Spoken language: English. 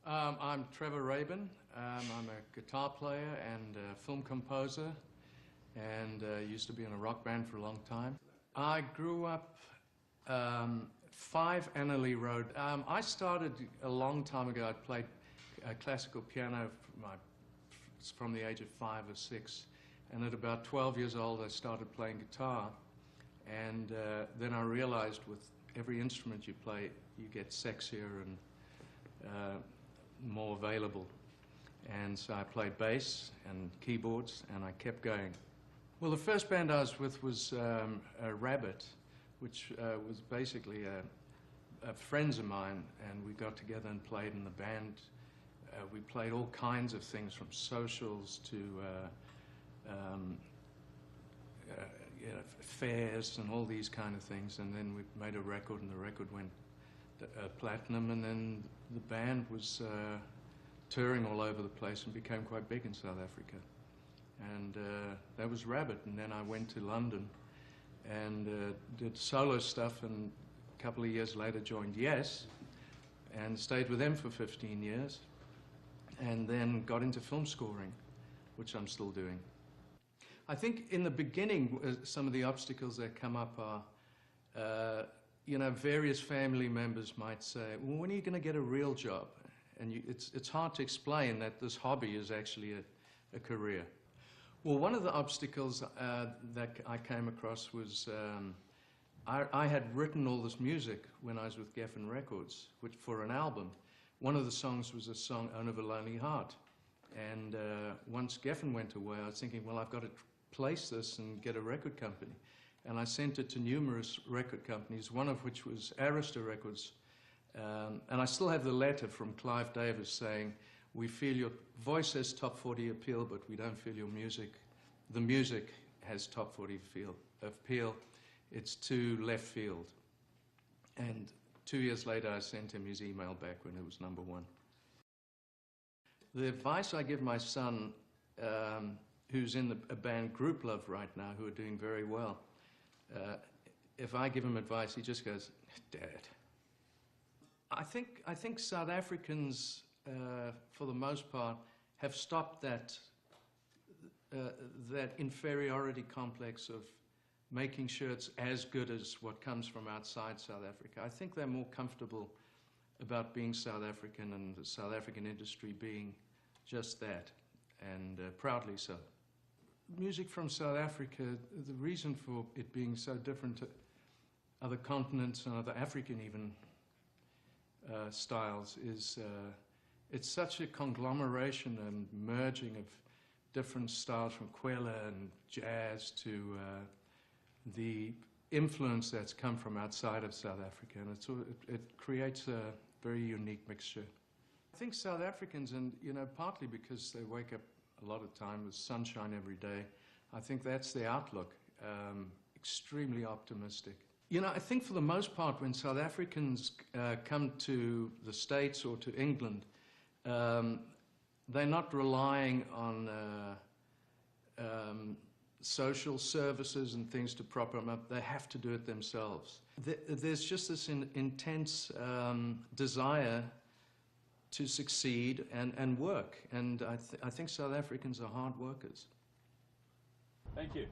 I'm Trevor Rabin. I'm a guitar player and a film composer, and used to be in a rock band for a long time. I grew up 5 Annerley Road. I started a long time ago. I played classical piano from the age of 5 or 6, and at about 12 years old I started playing guitar, and then I realized with every instrument you play you get sexier and more available, and so I played bass and keyboards, and I kept going. Well, the first band I was with was Rabbit, which was basically friends of mine, and we got together and played in the band. We played all kinds of things, from socials to fairs and all these kind of things, and then we made a record, and the record went platinum, and then the band was touring all over the place and became quite big in South Africa. And that was Rabbit, and then I went to London and did solo stuff, and a couple of years later joined Yes and stayed with them for 15 years, and then got into film scoring, which I'm still doing. I think in the beginning some of the obstacles that come up are you know, various family members might say, well, when are you going to get a real job? And it's hard to explain that this hobby is actually a career. Well, one of the obstacles that I came across was I had written all this music when I was with Geffen Records, which for an album. One of the songs was a song, Owner of a Lonely Heart. And once Geffen went away, I was thinking, well, I've got to place this and get a record company. And I sent it to numerous record companies, one of which was Arista Records. And I still have the letter from Clive Davis saying, we feel your voice has top 40 appeal, but we don't feel your music. The music has top 40 appeal. It's too left field. And 2 years later, I sent him his email back when it was #1. The advice I give my son, who's in a band Group Love right now, who are doing very well, if I give him advice, he just goes, Dad. I think South Africans, for the most part, have stopped that inferiority complex of making sure it's as good as what comes from outside South Africa. I think they're more comfortable about being South African, and the South African industry being just that, and proudly so. Music from South Africa, the reason for it being so different to other continents and other African even styles is it's such a conglomeration and merging of different styles, from Kwela and jazz to the influence that's come from outside of South Africa, and it creates a very unique mixture. I think South Africans, and you know, partly because they wake up a lot of time with sunshine every day, I think that's the outlook, extremely optimistic. You know, I think for the most part when South Africans come to the States or to England, they're not relying on social services and things to prop them up. They have to do it themselves. There's just this intense desire to succeed and work, and I think South Africans are hard workers. Thank you.